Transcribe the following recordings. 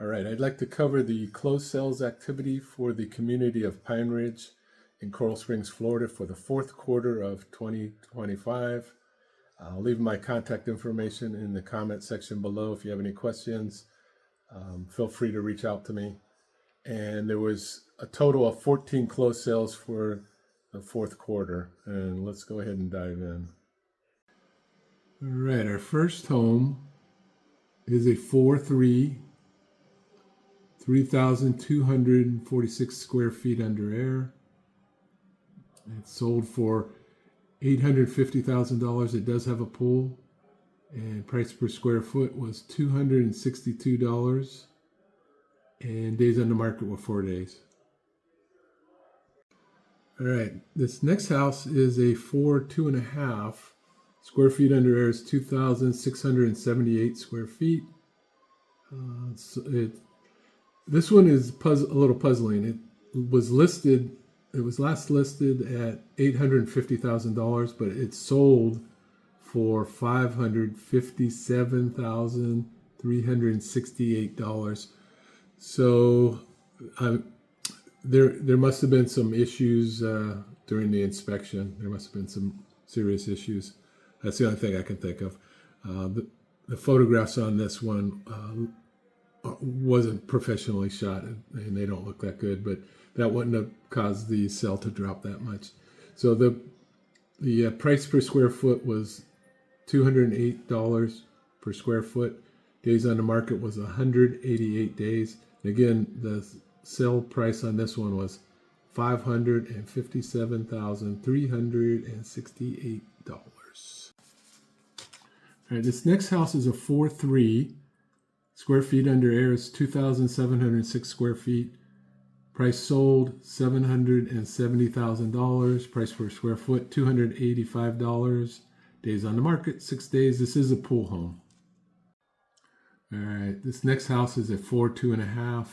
All right, I'd like to cover the closed sales activity for the community of Pine Ridge in Coral Springs, Florida for the fourth quarter of 2025. I'll leave my contact information in the comment section below. If you have any questions, feel free to reach out to me. And there was a total of 14 closed sales for the fourth quarter. And let's go ahead and dive in. All right, our first home is a 3,246 square feet under air. It's sold for $850,000. It does have a pool, and price per square foot was $262, and days on the market were 4 days. All right, this next house is a 2.5 square feet under air. Is 2,678 square feet. This one is a little puzzling. It was last listed at $850,000, but it sold for $557,368. So there must have been some issues during the inspection. There must have been some serious issues. That's the only thing I can think of. The photographs on this one wasn't professionally shot, and they don't look that good, but that wouldn't have caused the sale to drop that much. So the price per square foot was $208 per square foot. Days on the market was 188 days. Again, the sale price on this one was $557,368. All right, this next house is a 4.3 square feet under air. Is 2,706 square feet. Price sold $770,000. Price per square foot $285. Days on the market 6 days. This is a pool home. All right, this next house is a 2.5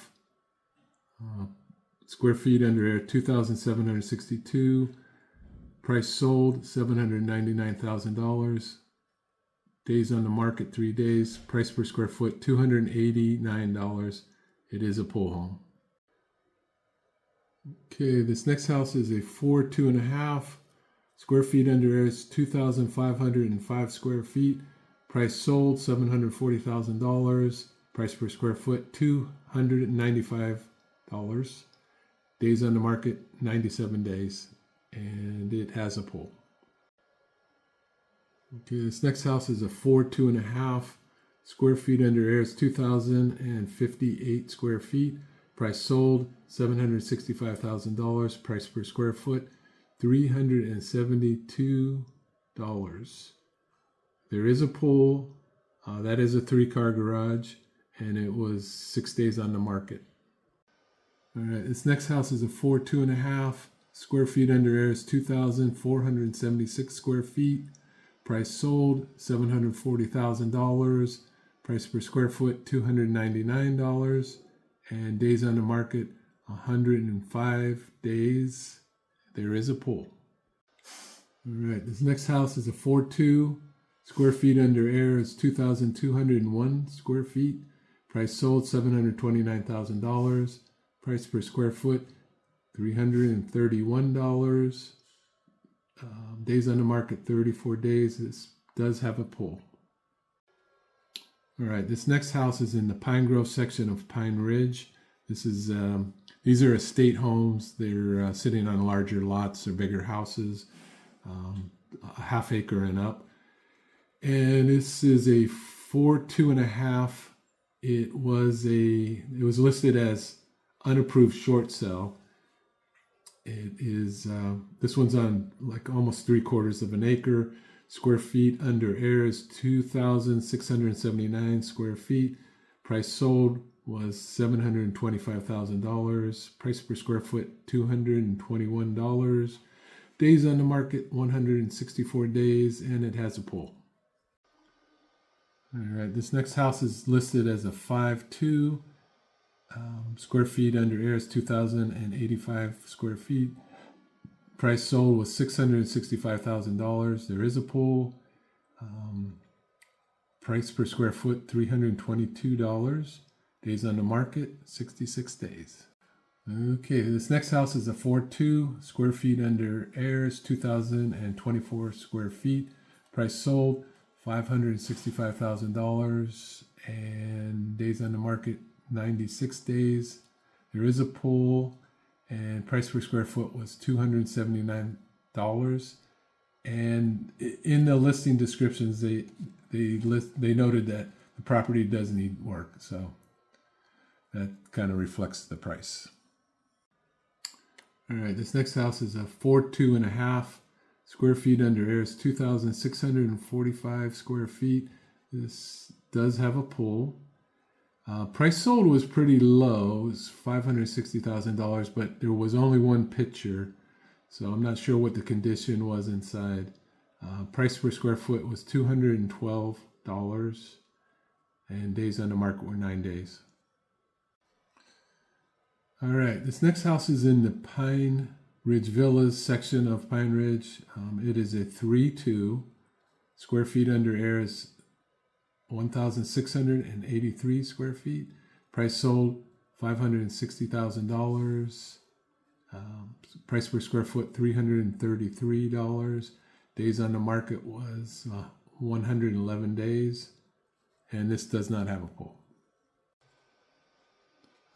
square feet under air. 2,762. Price sold $799,000. Days on the market 3 days. Price per square foot $289. It is a pool home. Okay, this next house is a 2.5 square feet under air. Is 2,505 square feet. Price sold $740,000. Price per square foot $295. Days on the market 97 days, and it has a pool. Okay, this next house is a 2.5 square feet under air. It's 2,058 square feet. Price sold $765,000. Price per square foot $372. There is a pool. That is a 3-car garage, and it was 6 days on the market. All right, this next house is a 2.5 square feet under air. It's 2,476 square feet. Price sold $740,000. Price per square foot $299. And days on the market 105 days. There is a pool. All right, this next house is a 4.2 square feet under air. It's 2,201 square feet. Price sold $729,000. Price per square foot $331. Days on the market 34 days. This does have a pool. All right, this next house is in the Pine Grove section of Pine Ridge. These are estate homes. They're sitting on larger lots or bigger houses, a half acre and up. And this is a 2.5. It was listed as unapproved short sale. It is this one's on like almost 3/4 of an acre. Square feet under air is 2,679 square feet. Price sold was $725,000. Price per square foot $221. Days on the market 164 days, and it has a pool. All right, this next house is listed as a 5.2. Square feet under air is 2,085 square feet. Price sold was $665,000. There is a pool. Price per square foot $322. Days on the market, 66 days. Okay, this next house is a 4.2 square feet under heirs, 2,024 square feet. Price sold, $565,000, and days on the market, 96 days. There is a pool, and price per square foot was $279. And in the listing descriptions, they noted that the property does need work, so that kind of reflects the price. All right, this next house is a 4.2.5 square feet under heirs, 2,645 square feet. This does have a pool. Price sold was pretty low. It was $560,000, but there was only one picture, so I'm not sure what the condition was inside. Price per square foot was $212, and days on the market were 9 days. All right, this next house is in the Pine Ridge Villas section of Pine Ridge. It is a 3.2 square feet under heirs, 1,683 square feet. Price sold, $560,000. Price per square foot, $333. Days on the market was 111 days. And this does not have a pool.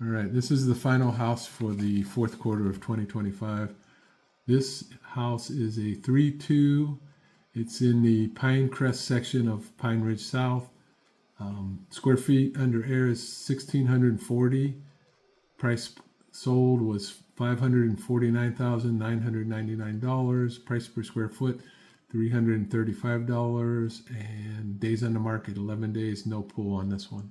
All right, this is the final house for the fourth quarter of 2025. This house is a 3.2. It's in the Pinecrest section of Pine Ridge South. Square feet under air is 1,640. Price sold was $549,999. Price per square foot, $335. And days on the market, 11 days. No pool on this one.